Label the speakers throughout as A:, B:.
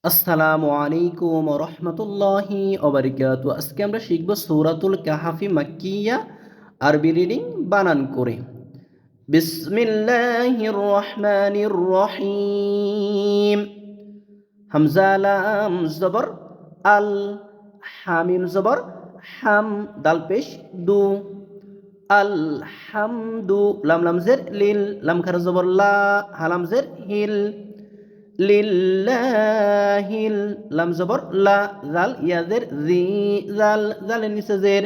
A: আসসালামু আলাইকুম ওয়া রাহমাতুল্লাহি ওয়া বারাকাতুহু। আজকে আমরা শিখব সূরাতুল কাহফি মাক্কিয়া, আরবি রিডিং বানান করে। বিসমিল্লাহির রহমানির রহিম। হামজা লাম জবর আল, হামিম জবর হাম, দাল পেশ দু, আল হামদু, লাম লাম জের লিল, লাম খারা জবর লা, হালাম জের হিল, লিল্লাহিল, লাম জবর লা, জাল ইয়াজের জি, জাল জালের নিচে জের,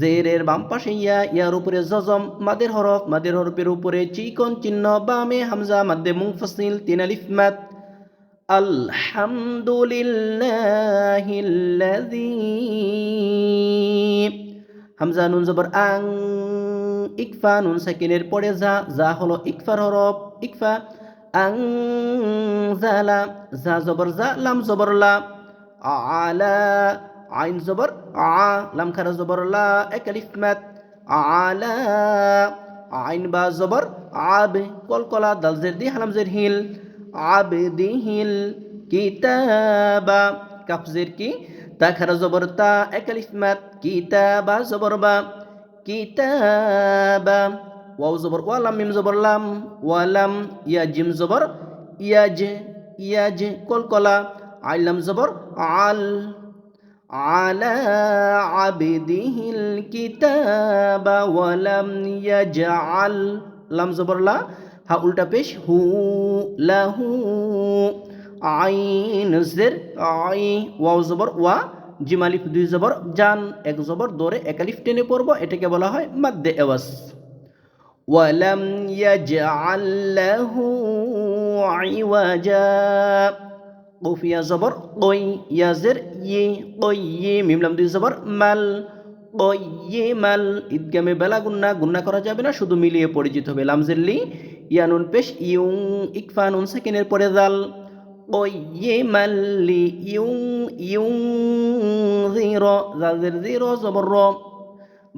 A: জেরের বাম পাশে ইয়া, ইয়ার উপরে জজম, মাদের হরফের উপরে চিকন চিহ্ন, বামে হামজা মাদ্দে মুনফাসিল, তিন আলিফ মাদ। আলহামদুলিল্লাহিল্লাযী, হামজা নুন জবর আং, ইকফা নুন সাকিনের পরে যা, যা হলো ইকফার হরফ, ইকফা। আং জালা, যা জবর যা, লাম জবর লা, আলা, আইন জবর আ, লাম খারা জবর লা, এক আলিফ মাদ। আলা, আইন বা জবর আব, কলকলা, দাল জের দি, হালাম জের হিল, আবদিহিল কিতাবা, কাফ জের কি, তা খারা জবর তা, এক আলিফ মাদ। কিতাবা জবর বা, কিতাবা। ওয়াও জবর ওয়া, লাম মিম জবর লাম, ওয়ালাম, ইয়া জিম জবর ইয়াজ, ইয়াজ, কলকলা, আইলাম জবর আল, আলা আবদিহিল কিতাবা ওয়ালাম ইয়াজআল, লাম জবর লা, হা উল্টা পেশ হু, লাহু, আইন জের আই, ওয়াও জবর ওয়া, জিম আলিফ দুই জবর জান, এক জবর দরে এক আলিফ টেনে পড়ব, এটাকে বলা হয় মাদ্দে এওয়াজ। ওয়ালাম ইয়াজআল লাহু ইওয়াজা, কফিয়া জবর কই, ইয়াজের ই, কই, মিম লাম দুই জবর মাল, মাল। ঈদগামে বেলা গুন্না, গুন্না করা যাবে না, শুধু মিলিয়ে পরিচিত হবে। লামজের লি, ইয়ানুন পেশ ইউং, ইকফা নুন সাকিনের পরে জাল, মাল্লি ইউং, ইউং জির, জালজের জির জবর র,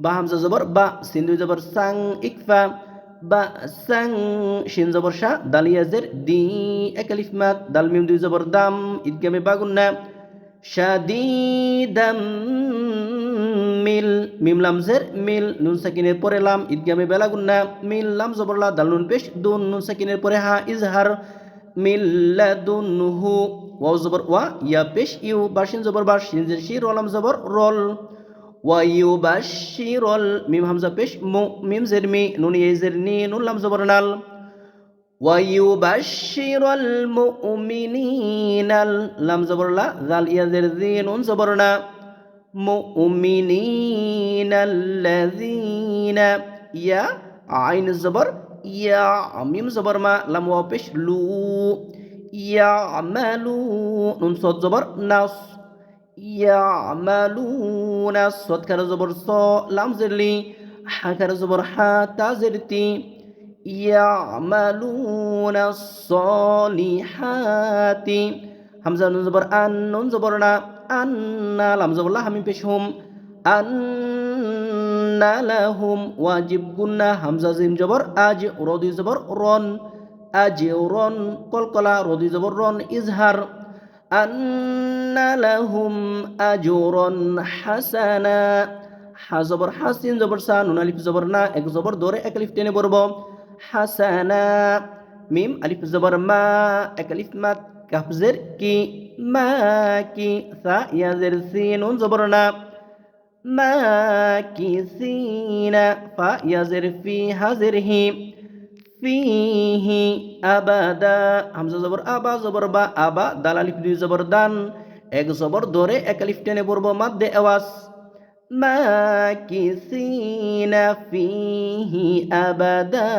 A: বা হামজা জবর বা, সিন দুই জবর সাং, ইকফা, বা সাং, শিন জবর শা, দাল ইয়াজের দি, এক আলিফ মাদ, দাল মিম দুই জবর দাম, ঈদগামে বা গুন্না, শাদীদাম মিল, মিম লাম জের মিল, নুন সাকিনের পরে লাম, ঈদগামে বেলা গুন্না, মিল লাম জবর লা, দাল নুন পেশ দুন, নুন সাকিনের পরে হা, ইজহার, মিল্লাদুনহু, ওয়াও জবর ওয়া, ইয়া পেশ ইউ, বাশিন জবর বাশ, শিন জের শি, রলাম জবর রল, ওয়ায়ুবাশশিরুল, মিম হামজা পেশ মু, মিম জের মি, নুন ইয়াজের নি, নুন লাম জবর নাল, ওয়ায়ুবাশশিরুল মুমিনিনাল, লাম জবর লা, জাল ইয়াজের জি, নুন জবর না, মুমিনিনাল্লাযীনা, ইয়া আইন জবর ইয়া, মিম জবর মা, লাম ওয়া পেশ লু, ইয়ামালু, নুন সদ জবর নাস, ইয়ামালুনা, সদ খারা জবর স, লাম জের লি, হা খারা জবর হা, তা জের তি, ইয়ামালুনা সলিহাতি, হামজা নুন জবর আন, নুন জবর না, আন্না, লাম জবর লা, হামিম পেশ হুম, আন্না লাহুম, ওয়াজিব গুন্না, হামজা জিম জবর আজ, রদি জবর রন, আজরন, কলকলা, রদি জবর রন, ইজহার, আন্না লাহুম আজরন হাসানা, হা জবর হাসিন জবর সা, নুন আলিফ জবর না, এক জবর দরে এক আলিফ টেনে পড়ব, হাসানা, মিম আলিফ জবর মা, এক আলিফ মাদ, কাফ জের কি, মা কি, সা ইয়াজের সি, নুন জবর না, মা কি সিনা, ফা ইয়াজের ফি, হাজের হি, ফিহি আবাদা, হামজা জবর আবা জবর বা, আবা, দাল আলিফ দুই জবর দান, এক জবর দরে এক আলিফ টেনে পড়ব, মাদ্দে আওয়াজ। মাকিসিনা ফিহি আবাদা।